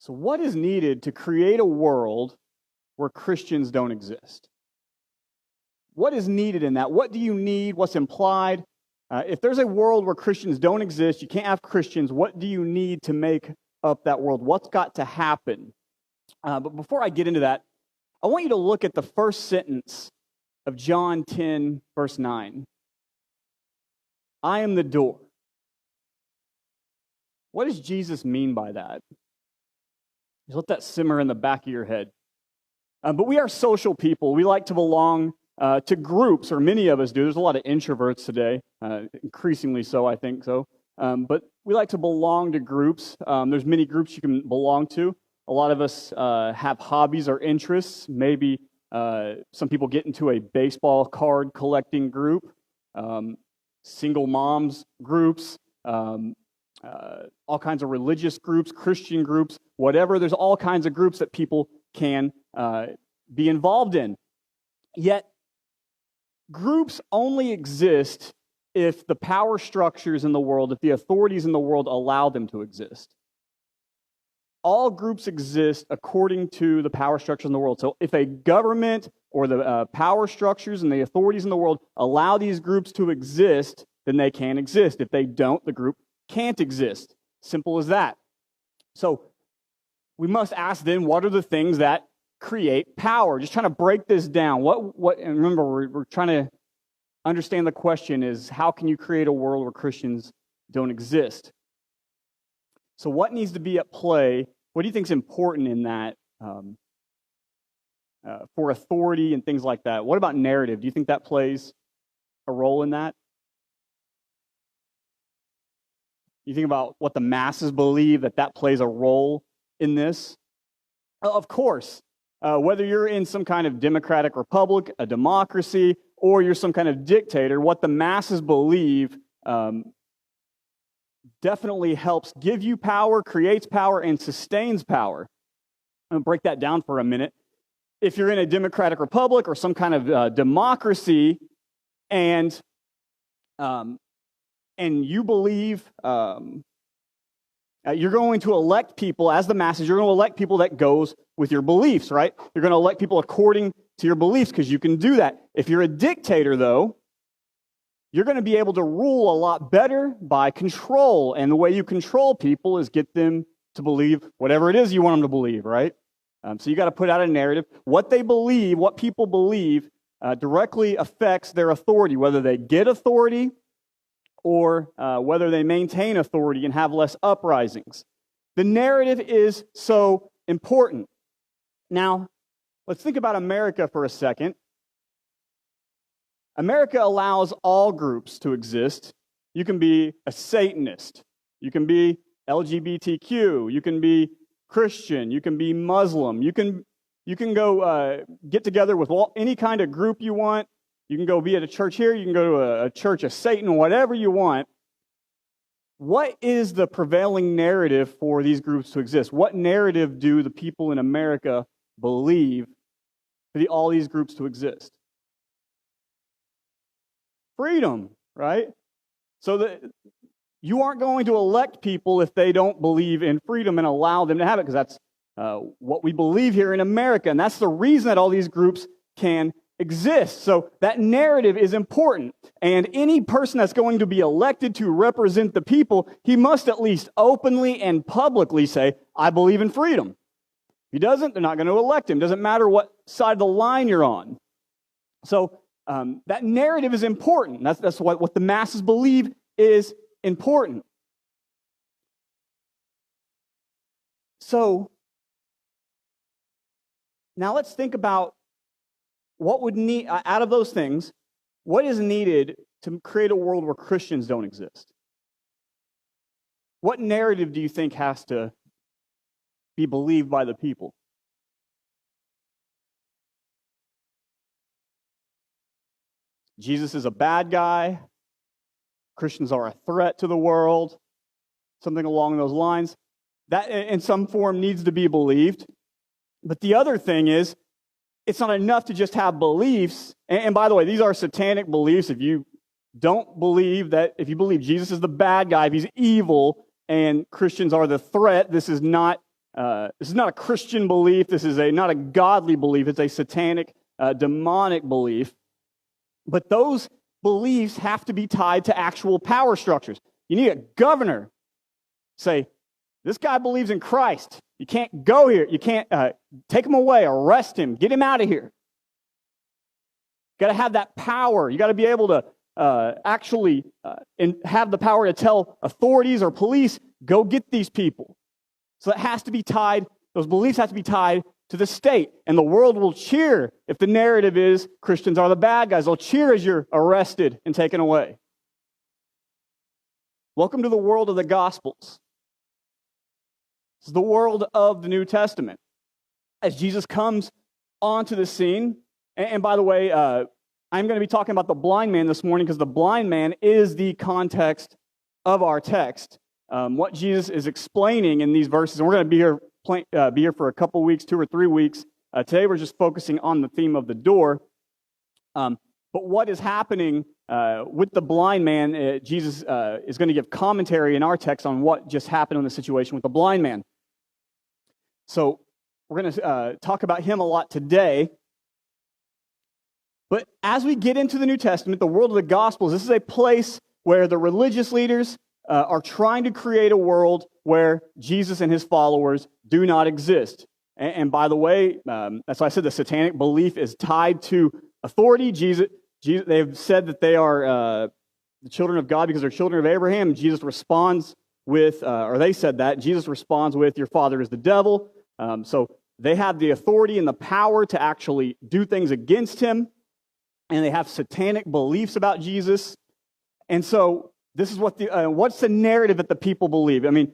So what is needed to create a world where Christians don't exist? What is needed in that? What do you need? What's implied? If there's a world where Christians don't exist, you can't have Christians, what do you need to make up that world? What's got to happen? But before I get into that, I want you to look at the first sentence of John 10, verse 9. I am the door. What does Jesus mean by that? Just let that simmer in the back of your head. But we are social people. We like to belong to groups, or many of us do. There's a lot of introverts today, increasingly so, I think so. But we like to belong to groups. There's many groups you can belong to. A lot of us have hobbies or interests. Maybe some people get into a baseball card collecting group, single moms groups, all kinds of religious groups, Christian groups, whatever. There's all kinds of groups that people can be involved in. Yet, groups only exist if the power structures in the world, if the authorities in the world allow them to exist. All groups exist according to the power structures in the world. So if a government or the power structures and the authorities in the world allow these groups to exist, then they can exist. If they don't, the group can't exist. Simple as that. So we must ask then, what are the things that create power? Just trying to break this down. And remember, we're trying to understand the question is, how can you create a world where Christians don't exist? So what needs to be at play? What do you think is important in that for authority and things like that? What about narrative? Do you think that plays a role in that? You think about what the masses believe, that plays a role in this? Of course. Whether you're in some kind of democratic republic, a democracy, or you're some kind of dictator, what the masses believe definitely helps give you power, creates power, and sustains power. I'm going to break that down for a minute. If you're in a democratic republic or some kind of democracy, and you believe you're going to elect people as the masses, you're going to elect people that goes with your beliefs, right? You're going to elect people according to your beliefs because you can do that. If you're a dictator, though, you're going to be able to rule a lot better by control. And the way you control people is get them to believe whatever it is you want them to believe, right? So you got to put out a narrative. What they believe, what people believe, directly affects their authority, whether they get authority or whether they maintain authority and have less uprisings. The narrative is so important. Now, let's think about America for a second. America allows all groups to exist. You can be a Satanist. You can be LGBTQ. You can be Christian. You can be Muslim. You can go get together with any kind of group you want. You can go be at a church here. You can go to a church of Satan, whatever you want. What is the prevailing narrative for these groups to exist? What narrative do the people in America believe for all these groups to exist? Freedom, right? So that you aren't going to elect people if they don't believe in freedom and allow them to have it, because that's what we believe here in America, and that's the reason that all these groups can exist. So that narrative is important, and any person that's going to be elected to represent the people, he must at least openly and publicly say, I believe in freedom. If he doesn't, they're not going to elect him. Doesn't matter what side of the line you're on. So that narrative is important. That's what the masses believe is important. So now let's think about what would need, out of those things, what is needed to create a world where Christians don't exist? What narrative do you think has to be believed by the people? Jesus is a bad guy. Christians are a threat to the world. Something along those lines. That, in some form, needs to be believed. But the other thing is, it's not enough to just have beliefs. And by the way, these are satanic beliefs. If you don't believe that, if you believe Jesus is the bad guy, if he's evil, and Christians are the threat, this is not This is not a Christian belief. This is not a godly belief. It's a satanic, demonic belief. But those beliefs have to be tied to actual power structures. You need a governor say, this guy believes in Christ. You can't go here. You can't take him away, arrest him, get him out of here. Got to have that power. You got to be able to actually have the power to tell authorities or police, go get these people. So that has to be tied, those beliefs have to be tied to the state. And the world will cheer if the narrative is Christians are the bad guys. They'll cheer as you're arrested and taken away. Welcome to the world of the Gospels. This is the world of the New Testament. As Jesus comes onto the scene, and by the way, I'm going to be talking about the blind man this morning because the blind man is the context of our text. What Jesus is explaining in these verses, and we're going to be here for a couple weeks, 2 or 3 weeks. Today we're just focusing on the theme of the door. But what is happening with the blind man, Jesus is going to give commentary in our text on what just happened in the situation with the blind man. So we're going to talk about him a lot today. But as we get into the New Testament, the world of the Gospels, this is a place where the religious leaders are trying to create a world where Jesus and his followers do not exist. And by the way, that's why I said the satanic belief is tied to authority. They've said that they are the children of God because they're children of Abraham. Jesus responds with, or they said that, Jesus responds with, your father is the devil. So they have the authority and the power to actually do things against him. And they have satanic beliefs about Jesus. And so this is what's the narrative that the people believe? I mean,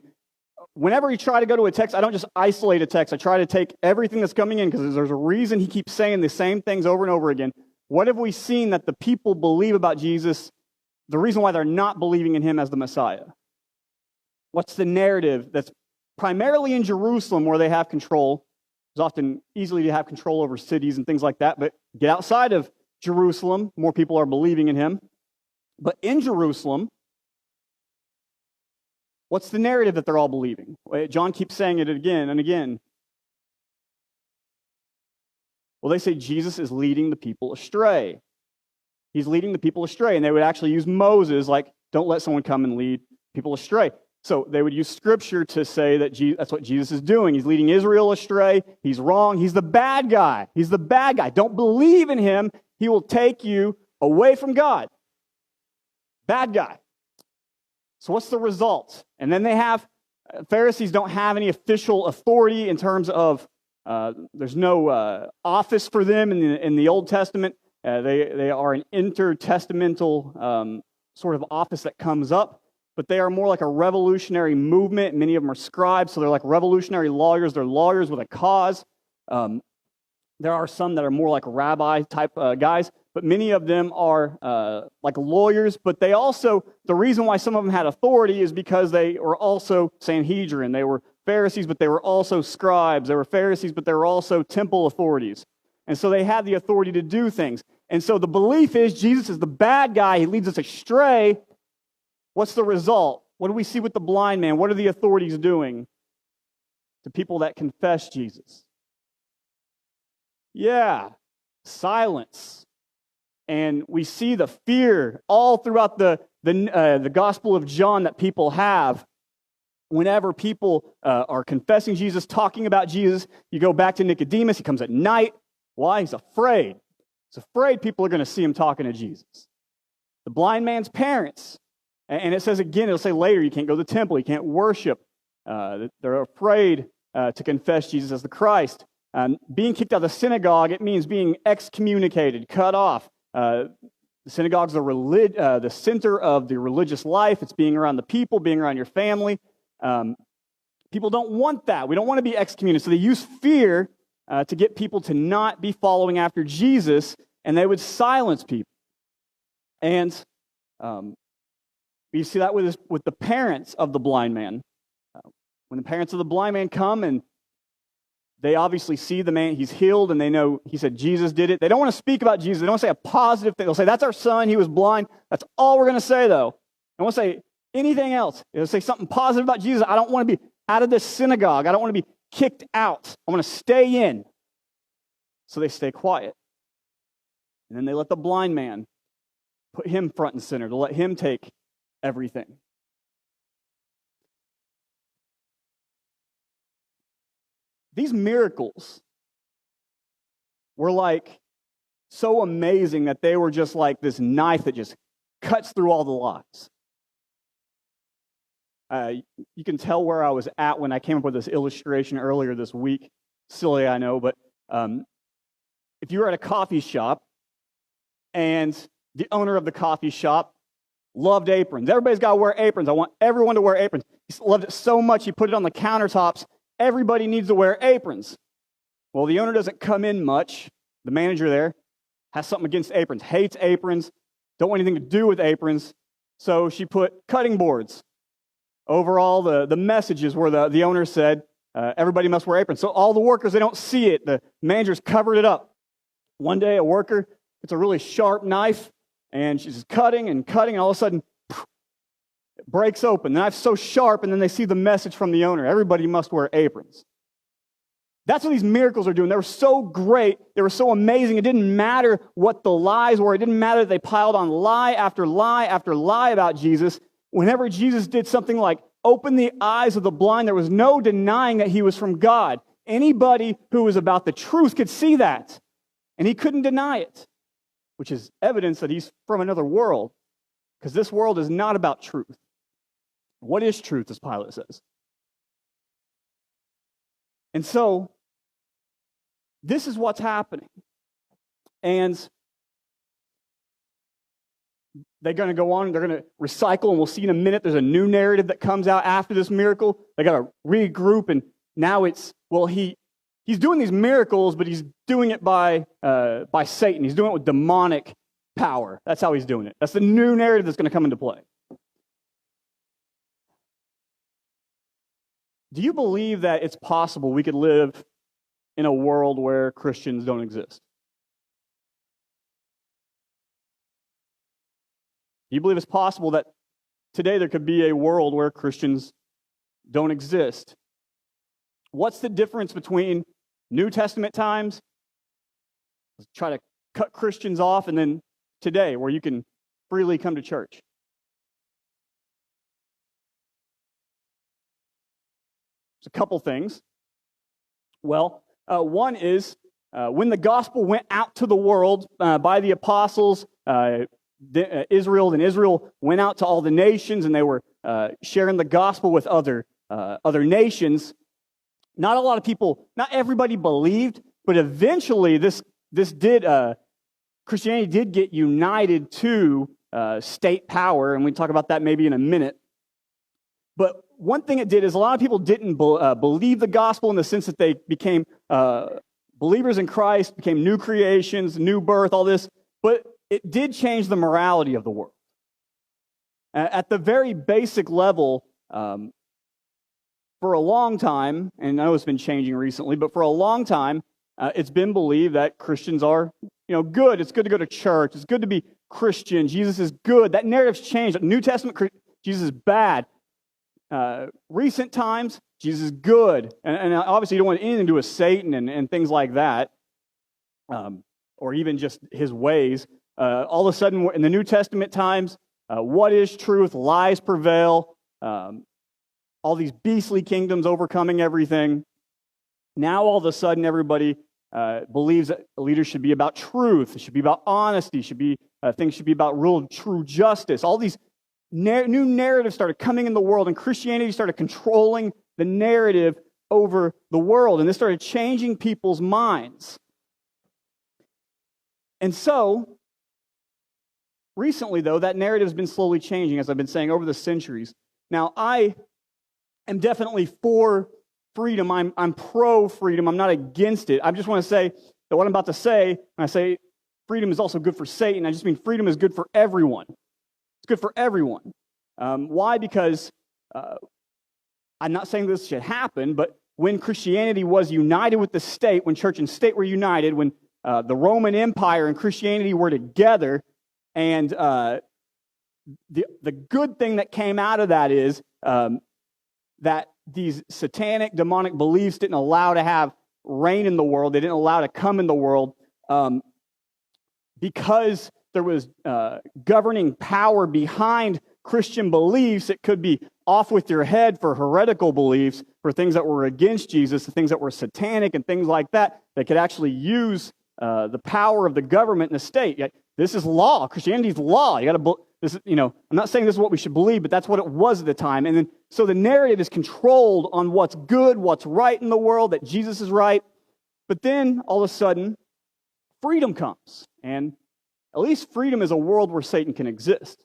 whenever you try to go to a text, I don't just isolate a text. I try to take everything that's coming in because there's a reason he keeps saying the same things over and over again. What have we seen that the people believe about Jesus, the reason why they're not believing in him as the Messiah? What's the narrative that's primarily in Jerusalem where they have control? It's often easily to have control over cities and things like that, but get outside of Jerusalem, more people are believing in him. But in Jerusalem, what's the narrative that they're all believing? John keeps saying it again and again. Well, they say Jesus is leading the people astray. He's leading the people astray. And they would actually use Moses, like, don't let someone come and lead people astray. So they would use Scripture to say that that's what Jesus is doing. He's leading Israel astray. He's wrong. He's the bad guy. He's the bad guy. Don't believe in him. He will take you away from God. Bad guy. So what's the result? And then they have, Pharisees don't have any official authority in terms of, there's no office for them in the Old Testament. They are an intertestamental sort of office that comes up, but they are more like a revolutionary movement. Many of them are scribes, so they're like revolutionary lawyers. They're lawyers with a cause. There are some that are more like rabbi-type guys, but many of them are like lawyers. But they also, the reason why some of them had authority is because they were also Sanhedrin. They were Pharisees, but they were also scribes. They were Pharisees, but they were also temple authorities. And so they had the authority to do things. And so the belief is Jesus is the bad guy. He leads us astray. What's the result? What do we see with the blind man? What are the authorities doing to people that confess Jesus? Yeah, silence. And we see the fear all throughout the Gospel of John that people have. Whenever people are confessing Jesus, talking about Jesus, you go back to Nicodemus. He comes at night. Why? He's afraid. He's afraid people are going to see him talking to Jesus. The blind man's parents. And it says again, it'll say later, you can't go to the temple. You can't worship. They're afraid to confess Jesus as the Christ. Being kicked out of the synagogue, it means being excommunicated, cut off. The synagogue's the center of the religious life. It's being around the people, being around your family. People don't want that. We don't want to be excommunicated. So they use fear to get people to not be following after Jesus, and they would silence people. And you see that with the parents of the blind man. When the parents of the blind man come and they obviously see the man, he's healed, and they know he said Jesus did it. They don't want to speak about Jesus. They don't want to say a positive thing. They'll say, that's our son, he was blind. That's all we're going to say, though. They won't say anything else. They'll say something positive about Jesus. I don't want to be out of this synagogue. I don't want to be kicked out. I want to stay in. So they stay quiet. And then they let the blind man, put him front and center, to let him take everything. These miracles were like so amazing that they were just like this knife that just cuts through all the lies. You can tell where I was at when I came up with this illustration earlier this week. Silly, I know, but if you were at a coffee shop and the owner of the coffee shop loved aprons. Everybody's got to wear aprons. I want everyone to wear aprons. He loved it so much he put it on the countertops. Everybody needs to wear aprons. Well, the owner doesn't come in much. The manager there has something against aprons, hates aprons, don't want anything to do with aprons. So she put cutting boards over all the messages where the owner said, everybody must wear aprons. So all the workers, they don't see it. The manager's covered it up. One day, a worker gets a really sharp knife, and she's cutting, and all of a sudden, it breaks open. The knife's so sharp, and then they see the message from the owner. Everybody must wear aprons. That's what these miracles are doing. They were so great. They were so amazing. It didn't matter what the lies were. It didn't matter that they piled on lie after lie after lie about Jesus. Whenever Jesus did something like open the eyes of the blind, there was no denying that he was from God. Anybody who was about the truth could see that, and he couldn't deny it, which is evidence that he's from another world, because this world is not about truth. What is truth, as Pilate says? And so, this is what's happening. And they're going to go on, they're going to recycle, and we'll see in a minute there's a new narrative that comes out after this miracle. They got to regroup, and now it's, well, he's doing these miracles, but he's doing it by Satan. He's doing it with demonic power. That's how he's doing it. That's the new narrative that's going to come into play. Do you believe that it's possible we could live in a world where Christians don't exist? Do you believe it's possible that today there could be a world where Christians don't exist? What's the difference between New Testament times, let's try to cut Christians off, and then today, where you can freely come to church? There's a couple things. Well, one is when the gospel went out to the world by the apostles, Israel went out to all the nations, and they were sharing the gospel with other nations. Not a lot of people, not everybody believed, but eventually Christianity did get united to state power, and we talk about that maybe in a minute. But one thing it did is a lot of people didn't believe the gospel in the sense that they became believers in Christ, became new creations, new birth, all this, but it did change the morality of the world. At the very basic level, for a long time, and I know it's been changing recently, but for a long time, it's been believed that Christians are, good. It's good to go to church. It's good to be Christian. Jesus is good. That narrative's changed. New Testament, Jesus is bad. Recent times, Jesus is good. And obviously you don't want anything to do with Satan and things like that, or even just his ways. All of a sudden, in the New Testament times, what is truth? Lies prevail. All these beastly kingdoms overcoming everything. Now all of a sudden everybody believes that leaders should be about truth. It should be about honesty. Things should be about real true justice. All these new narratives started coming in the world, and Christianity started controlling the narrative over the world, and this started changing people's minds. And so, recently though, that narrative has been slowly changing, as I've been saying, over the centuries. Now, I am definitely for freedom. I'm pro-freedom. I'm not against it. I just want to say that what I'm about to say, when I say freedom is also good for Satan, I just mean freedom is good for everyone. It's good for everyone. Why? Because I'm not saying this should happen, but when Christianity was united with the state, when church and state were united, when the Roman Empire and Christianity were together, and the good thing that came out of that is that these satanic, demonic beliefs didn't allow to have reign in the world. They didn't allow to come in the world because there was governing power behind Christian beliefs. It could be off with your head for heretical beliefs, for things that were against Jesus, the things that were satanic and things like that, that could actually use the power of the government and the state. This is law. Christianity is law. You got to, this is, I'm not saying this is what we should believe, but that's what it was at the time. And then, so the narrative is controlled on what's good, what's right in the world, that Jesus is right. But then, all of a sudden, freedom comes. And at least freedom is a world where Satan can exist.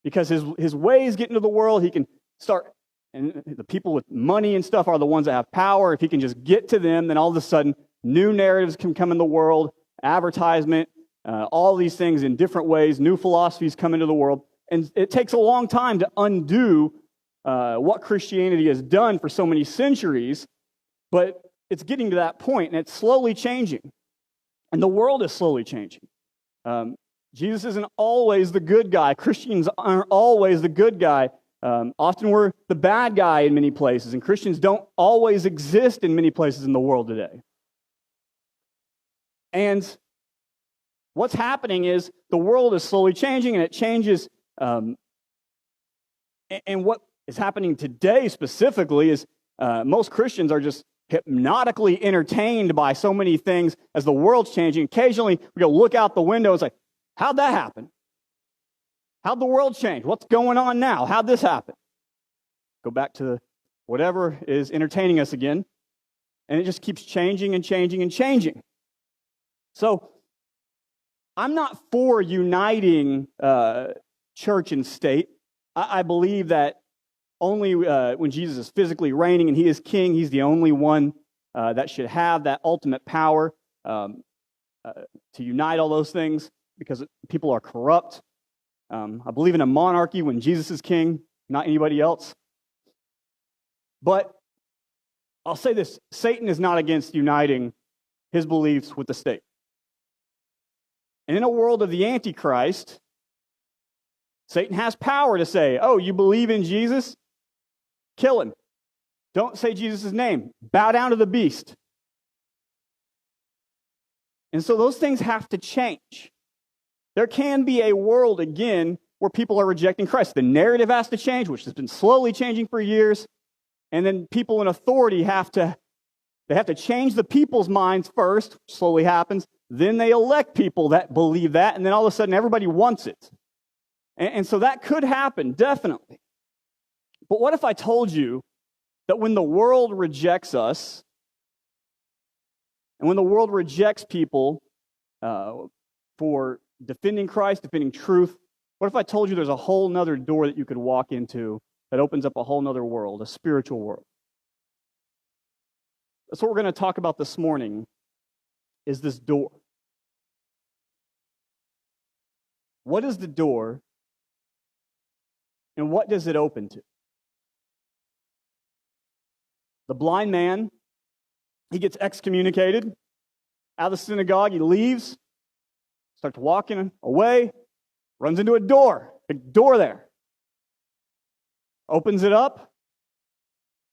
Because his ways get into the world, he can start, and the people with money and stuff are the ones that have power. If he can just get to them, then all of a sudden, new narratives can come in the world, advertisement, all these things in different ways, new philosophies come into the world. And it takes a long time to undo what Christianity has done for so many centuries, but it's getting to that point, and it's slowly changing. And the world is slowly changing. Jesus isn't always the good guy. Christians aren't always the good guy. Often we're the bad guy in many places, and Christians don't always exist in many places in the world today. And what's happening is the world is slowly changing, and it changes. And what is happening today specifically is most Christians are just hypnotically entertained by so many things as the world's changing. Occasionally, we go look out the window and it's like, how'd that happen? How'd the world change? What's going on now? How'd this happen? Go back to whatever is entertaining us again, and it just keeps changing and changing and changing. So, I'm not for uniting church and state. I believe that only when Jesus is physically reigning and he is king, he's the only one that should have that ultimate power to unite all those things, because people are corrupt. I believe in a monarchy when Jesus is king, not anybody else. But I'll say this, Satan is not against uniting his beliefs with the state. And in a world of the Antichrist, Satan has power to say, oh, you believe in Jesus? Kill him. Don't say Jesus' name. Bow down to the beast. And so those things have to change. There can be a world, again, where people are rejecting Christ. The narrative has to change, which has been slowly changing for years. And then people in authority have to change the people's minds first, which slowly happens. Then they elect people that believe that, and then all of a sudden everybody wants it. And so that could happen, definitely. But what if I told you that when the world rejects us, and when the world rejects people for defending Christ, defending truth, what if I told you there's a whole nother door that you could walk into that opens up a whole nother world, a spiritual world? That's what we're going to talk about this morning, is this door. What is the door, and what does it open to? The blind man, he gets excommunicated out of the synagogue. He leaves, starts walking away, runs into a door, big door there. Opens it up,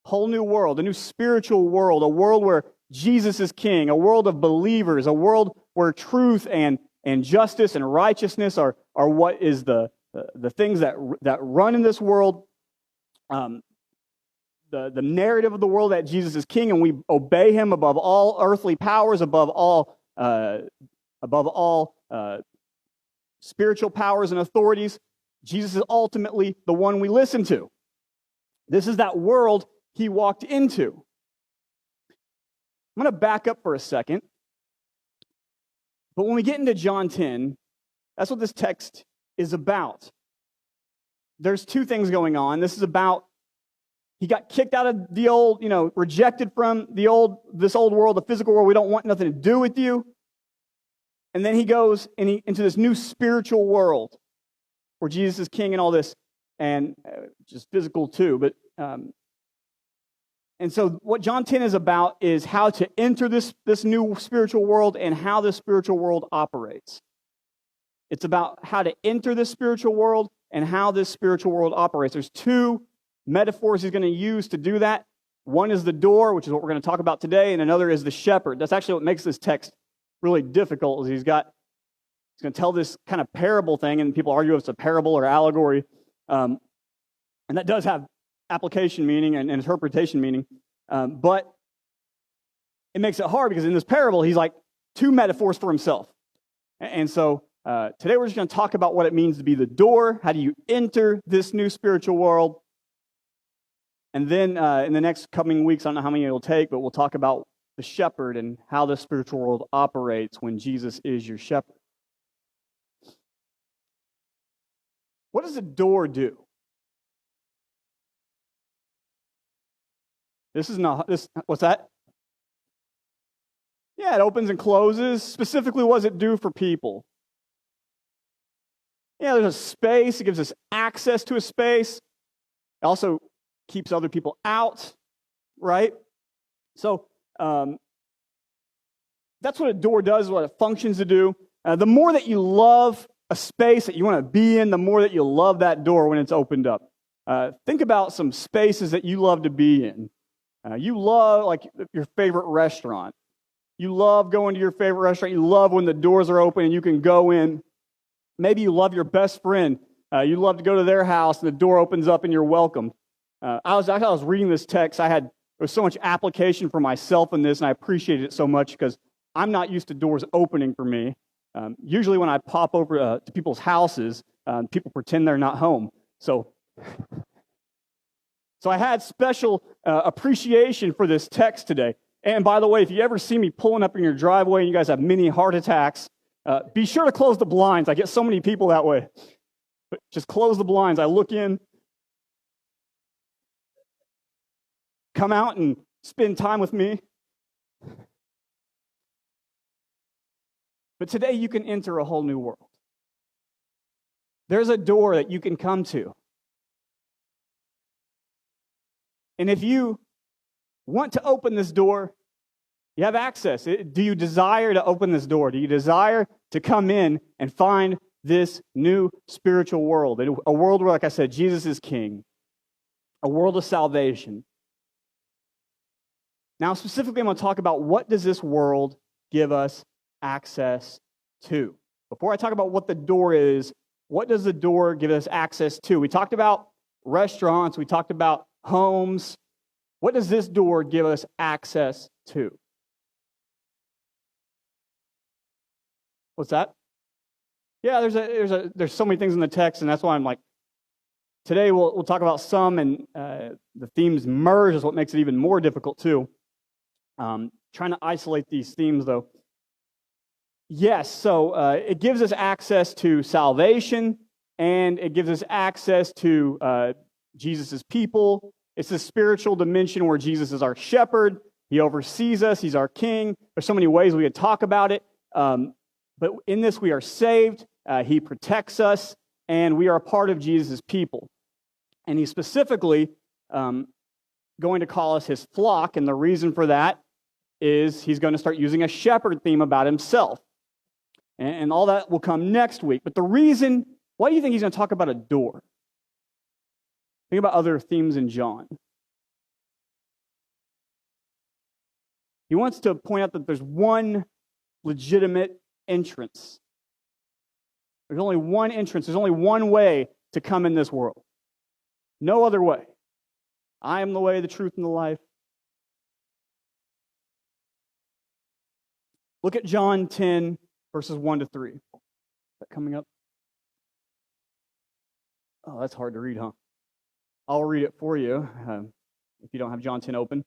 whole new world, a new spiritual world, a world where Jesus is king, a world of believers, a world where truth and justice and righteousness are what is the things that run in this world. The narrative of the world that Jesus is king, and we obey him above all earthly powers, above all spiritual powers and authorities. Jesus is ultimately the one we listen to. This is that world he walked into. I'm going to back up for a second. But when we get into John 10, that's what this text is about. There's two things going on. This is about, he got kicked out of the old, rejected from this old world, the physical world. We don't want nothing to do with you. And then he goes into this new spiritual world where Jesus is king and all this, and just physical too. But and so what John 10 is about is how to enter this new spiritual world and how this spiritual world operates. It's about how to enter this spiritual world and how this spiritual world operates. There's two metaphors he's going to use to do that. One is the door, which is what we're going to talk about today, and another is the shepherd. That's actually what makes this text really difficult, is he's going to tell this kind of parable thing, and people argue if it's a parable or allegory, and that does have application meaning and interpretation meaning, but it makes it hard because in this parable, he's like two metaphors for himself. And so today we're just going to talk about what it means to be the door. How do you enter this new spiritual world? And then in the next coming weeks, I don't know how many it'll take, but we'll talk about the shepherd and how the spiritual world operates when Jesus is your shepherd. What does a door do? What's that? Yeah, it opens and closes. Specifically, what does it do for people? Yeah, there's a space. It gives us access to a space. It also keeps other people out, right? So that's what a door does, what it functions to do. The more that you love a space that you want to be in, the more that you love that door when it's opened up. Think about some spaces that you love to be in. You love, like, your favorite restaurant. You love going to your favorite restaurant. You love when the doors are open and you can go in. Maybe you love your best friend. You love to go to their house and the door opens up and you're welcomed. I was reading this text. There was so much application for myself in this, and I appreciated it so much because I'm not used to doors opening for me. Usually when I pop over to people's houses, people pretend they're not home. So I had special appreciation for this text today. And by the way, if you ever see me pulling up in your driveway and you guys have mini heart attacks, be sure to close the blinds. I get so many people that way. But just close the blinds. I look in, come out and spend time with me. But today you can enter a whole new world. There's a door that you can come to. And if you want to open this door, you have access. Do you desire to open this door? Do you desire to come in and find this new spiritual world? A world where, like I said, Jesus is king. A world of salvation. Now, specifically, I'm going to talk about what does this world give us access to. Before I talk about what the door is, what does the door give us access to? We talked about restaurants. We talked about homes. What does this door give us access to? What's that? Yeah, there's so many things in the text, and that's why I'm like, today we'll talk about some, and the themes merge is what makes it even more difficult too. Trying to isolate these themes though. Yes, so it gives us access to salvation, and it gives us access to Jesus' people. It's a spiritual dimension where Jesus is our shepherd. He oversees us. He's our king. There's so many ways we could talk about it. But in this, we are saved. He protects us, and we are a part of Jesus' people. And he's specifically going to call us his flock, and the reason for that is he's going to start using a shepherd theme about himself. And all that will come next week. But the reason, why do you think he's going to talk about a door? Think about other themes in John. He wants to point out that there's one legitimate entrance. There's only one entrance. There's only one way to come in this world. No other way. I am the way, the truth, and the life. Look at John 10, verses 1 to 3. Is that coming up? Oh, that's hard to read, huh? I'll read it for you if you don't have John 10 open.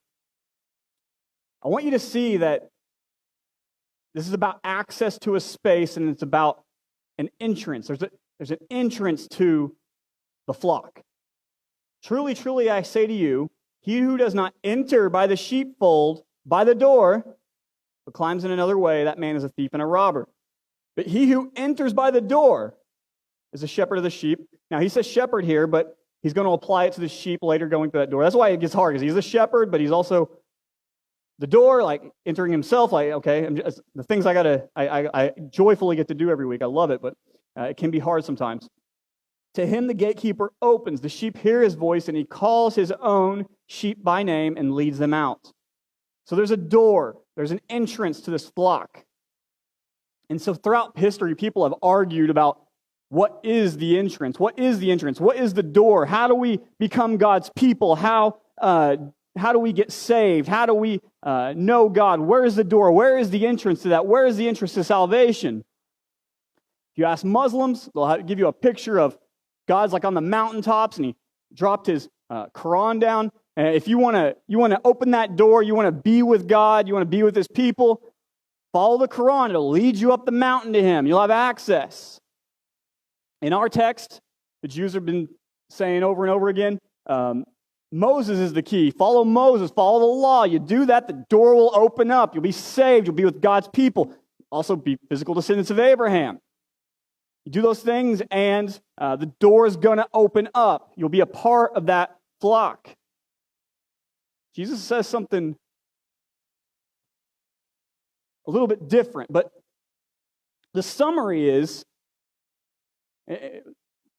I want you to see that this is about access to a space, and it's about an entrance. There's an entrance to the flock. Truly, truly, I say to you, he who does not enter by the sheepfold, by the door, but climbs in another way, that man is a thief and a robber. But he who enters by the door is a shepherd of the sheep. Now, he says shepherd here, but he's going to apply it to the sheep later going through that door. That's why it gets hard, because he's a shepherd, but he's also the door, like entering himself, like, okay, the things I joyfully get to do every week. I love it, but it can be hard sometimes. To him the gatekeeper opens. The sheep hear his voice, and he calls his own sheep by name and leads them out. So there's a door. There's an entrance to this flock. And so throughout history, people have argued about what is the entrance? What is the entrance? What is the door? How do we become God's people? How do we get saved? How do we know God? Where is the door? Where is the entrance to that? Where is the entrance to salvation? If you ask Muslims, they'll give you a picture of God's like on the mountaintops, and he dropped his Quran down. And if you want to open that door, you want to be with God, you want to be with his people, follow the Quran. It'll lead you up the mountain to him. You'll have access. In our text, the Jews have been saying over and over again, Moses is the key. Follow Moses. Follow the law. You do that, the door will open up. You'll be saved. You'll be with God's people. Also be physical descendants of Abraham. You do those things, and the door is going to open up. You'll be a part of that flock. Jesus says something a little bit different, but the summary is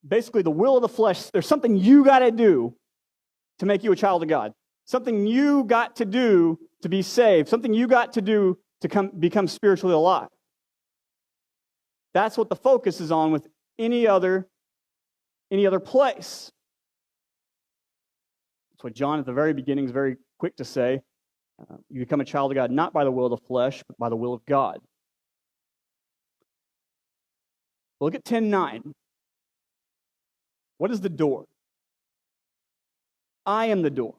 basically the will of the flesh. There's something you got to do to make you a child of God. Something you got to do to be saved. Something you got to do to become spiritually alive. That's what the focus is on with any other place. That's what John at the very beginning is very quick to say. You become a child of God not by the will of the flesh, but by the will of God. Look at 10:9. What is the door? I am the door.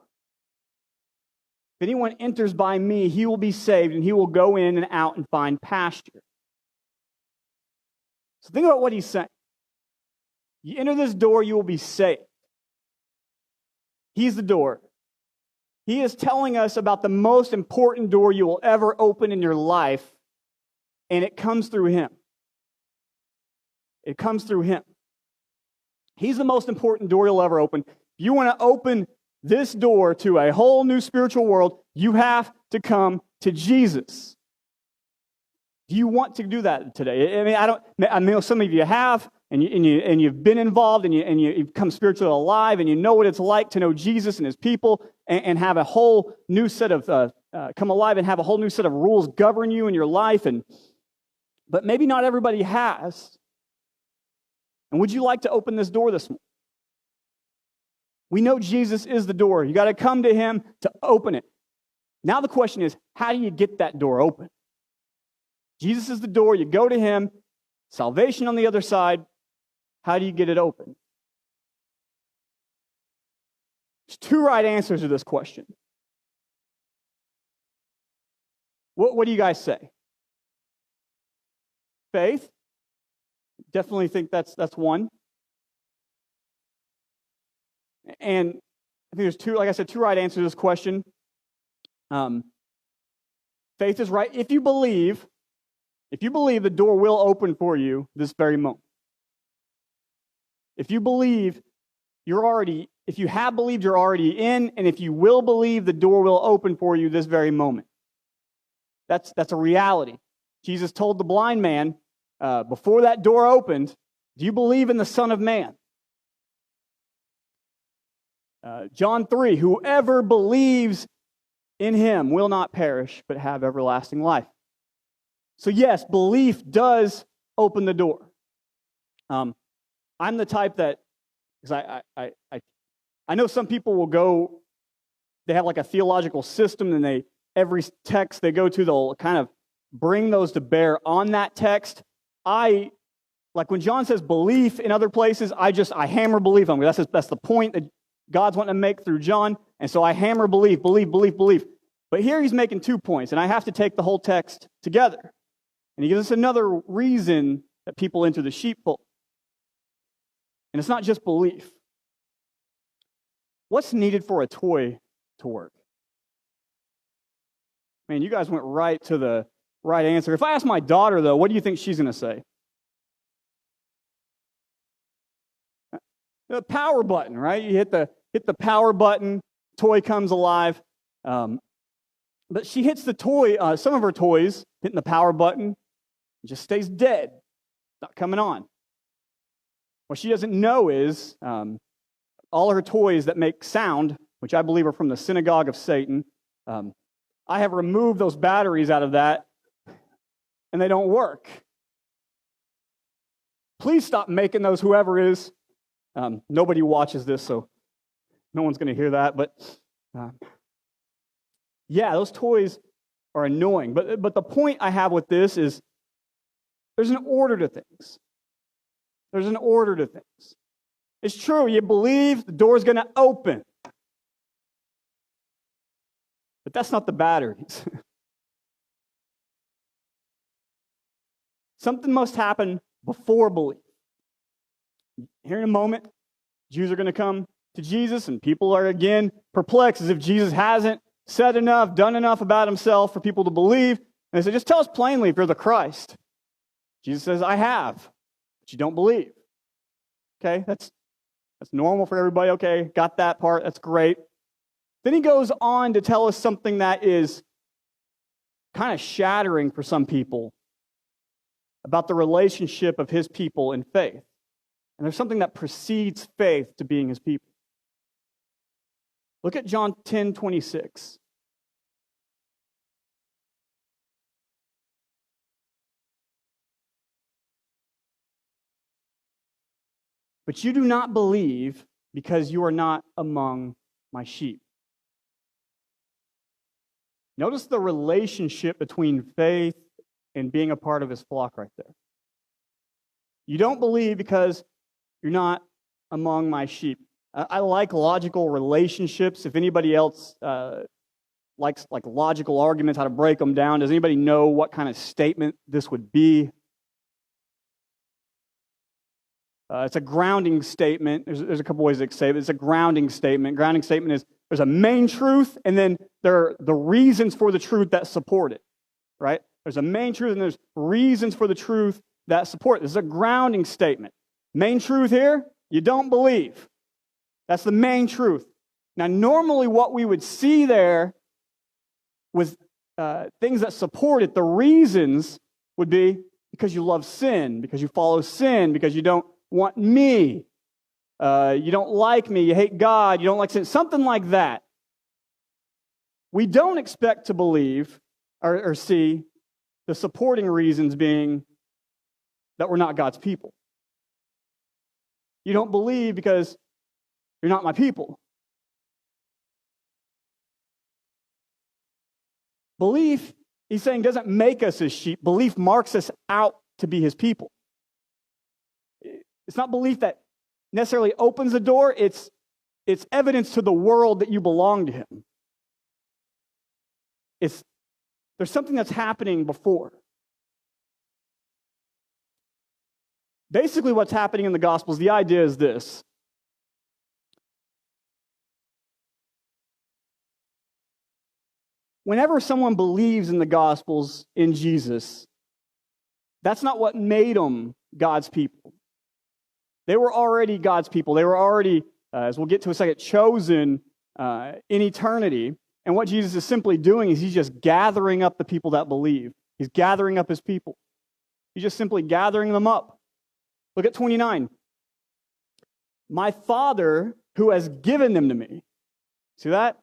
If anyone enters by me, he will be saved, and he will go in and out and find pasture. So think about what he's saying. You enter this door, you will be saved. He's the door. He is telling us about the most important door you will ever open in your life, and it comes through him. It comes through him. He's the most important door you'll ever open. If you want to open this door to a whole new spiritual world, you have to come to Jesus. Do you want to do that today? I know some of you have, and you've been involved, and you've become spiritually alive, and you know what it's like to know Jesus and his people, and have a whole new set of come alive and have a whole new set of rules govern you in your life. But maybe not everybody has. And would you like to open this door this morning? We know Jesus is the door. You got to come to him to open it. Now the question is, how do you get that door open? Jesus is the door. You go to him. Salvation on the other side. How do you get it open? There's two right answers to this question. What do you guys say? Faith. Definitely think that's one. And I think there's two, like I said, two right answers to this question. Faith is right. If you believe the door will open for you this very moment. If you believe if you have believed, you're already in, and if you will believe, the door will open for you this very moment. That's a reality. Jesus told the blind man, before that door opened, do you believe in the Son of Man? John 3, whoever believes in him will not perish, but have everlasting life. So yes, belief does open the door. I'm the type that, because I know some people will go, they have like a theological system, and every text they go to, they'll kind of bring those to bear on that text. Like when John says belief in other places, I hammer belief on it. That's the point that God's wanting to make through John, and so I hammer belief. But here he's making 2 points, and I have to take the whole text together. And he gives us another reason that people enter the sheepfold. And it's not just belief. What's needed for a toy to work? Man, you guys went right to the right answer. If I ask my daughter, though, what do you think she's going to say? The power button, right? You hit the power button, toy comes alive. But she hits the toy, some of her toys, hitting the power button, it just stays dead, not coming on. What she doesn't know is all her toys that make sound, which I believe are from the synagogue of Satan, I have removed those batteries out of that, and they don't work. Please stop making those, whoever is. Nobody watches this, so no one's going to hear that. But yeah, those toys are annoying. But the point I have with this is there's an order to things. There's an order to things. It's true, you believe the door's going to open. But that's not the batteries. Something must happen before belief. Here in a moment, Jews are going to come to Jesus, and people are again perplexed as if Jesus hasn't said enough, done enough about himself for people to believe. And they say, just tell us plainly if you're the Christ. Jesus says, I have, but you don't believe. Okay, that's normal for everybody. Okay, got that part. That's great. Then he goes on to tell us something that is kind of shattering for some people about the relationship of his people in faith. And there's something that precedes faith to being his people. Look at John 10:26. But you do not believe because you are not among my sheep. Notice the relationship between faith and being a part of his flock right there. You don't believe because you're not among my sheep. I like logical relationships. If anybody else likes like logical arguments, how to break them down, does anybody know what kind of statement this would be? It's a grounding statement. There's a couple ways to say it. It's a grounding statement. Grounding statement is there's a main truth, and then there are the reasons for the truth that support it, right? There's a main truth, and there's reasons for the truth that support it. This is a grounding statement. Main truth here, you don't believe. That's the main truth. Now, normally what we would see there with things that support it, the reasons would be because you love sin, because you follow sin, because you don't want me, you don't like me, you hate God, you don't like sin, something like that. We don't expect to believe or see the supporting reasons being that we're not God's people. You don't believe because you're not my people. Belief, he's saying, doesn't make us his sheep. Belief marks us out to be his people. It's not belief that necessarily opens the door. It's evidence to the world that you belong to him. There's something that's happening before. Basically, what's happening in the Gospels, the idea is this. Whenever someone believes in the Gospels, in Jesus, that's not what made them God's people. They were already God's people. They were already, as we'll get to in a second, chosen in eternity. And what Jesus is simply doing is he's just gathering up the people that believe. He's gathering up his people. He's just simply gathering them up. Look at 29. My Father who has given them to me. See that?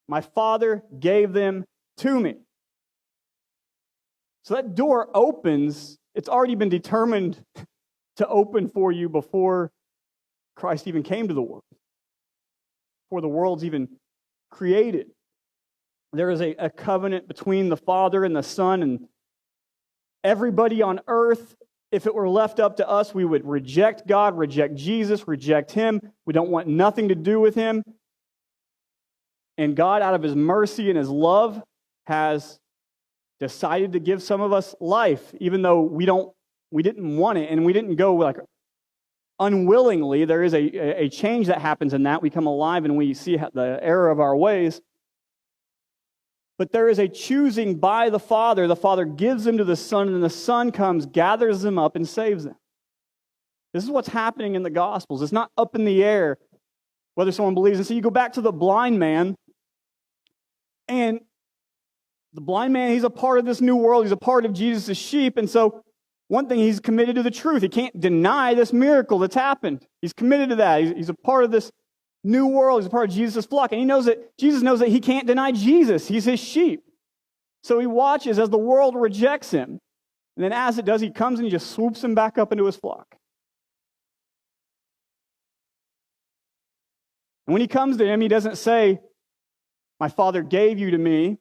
My Father gave them to me. So that door opens. It's already been determined to open for you before Christ even came to the world, before the world's even created. There is a covenant between the Father and the Son, and everybody on earth. If it were left up to us, we would reject God, reject Jesus, reject him. We don't want nothing to do with him. And God, out of his mercy and his love, has decided to give some of us life, even though we didn't want it, and we didn't go like unwillingly. There is a change that happens in that. We come alive and we see the error of our ways. But there is a choosing by the Father. The Father gives them to the Son, and the Son comes, gathers them up, and saves them. This is what's happening in the Gospels. It's not up in the air whether someone believes. And so you go back to the blind man, and the blind man, he's a part of this new world. He's a part of Jesus' sheep, and so One thing, he's committed to the truth. He can't deny this miracle that's happened. He's committed to that. He's a part of this new world. He's a part of Jesus' flock. And he knows that Jesus knows that he can't deny Jesus. He's his sheep. So he watches as the world rejects him. And then as it does, he comes and he just swoops him back up into his flock. And when he comes to him, he doesn't say, my Father gave you to me.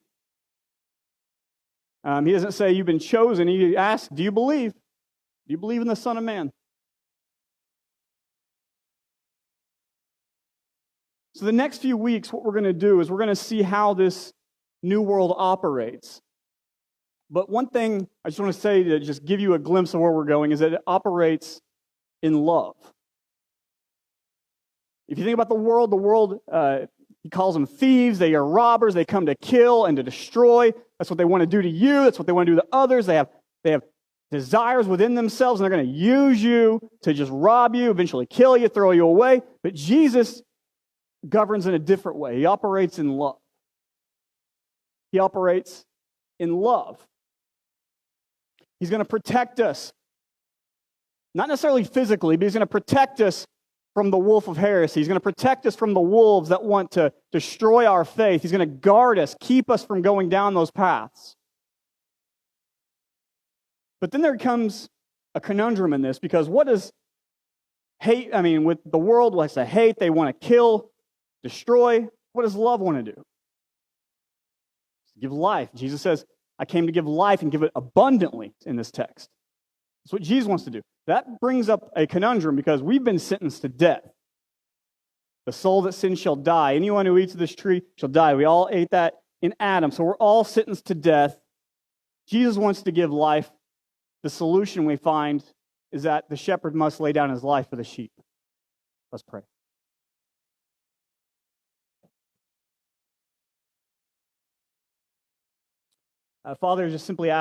He doesn't say, you've been chosen. He asks, do you believe? Do you believe in the Son of Man? So the next few weeks, what we're going to do is we're going to see how this new world operates. But one thing I just want to say to just give you a glimpse of where we're going is that it operates in love. If you think about the world, he calls them thieves. They are robbers. They come to kill and to destroy. That's what they want to do to you. That's what they want to do to others. They have desires within themselves, and they're going to use you to just rob you, eventually kill you, throw you away. But Jesus governs in a different way. He operates in love. He operates in love. He's going to protect us. Not necessarily physically, but he's going to protect us from the wolf of heresy. He's going to protect us from the wolves that want to destroy our faith. He's going to guard us, keep us from going down those paths. But then there comes a conundrum in this, because what does hate, with the world likes to hate, they want to kill, destroy. What does love want to do? Give life. Jesus says, I came to give life and give it abundantly in this text. That's what Jesus wants to do. That brings up a conundrum, because we've been sentenced to death. The soul that sins shall die. Anyone who eats of this tree shall die. We all ate that in Adam, so we're all sentenced to death. Jesus wants to give life. The solution we find is that the shepherd must lay down his life for the sheep. Let's pray. Father, just simply ask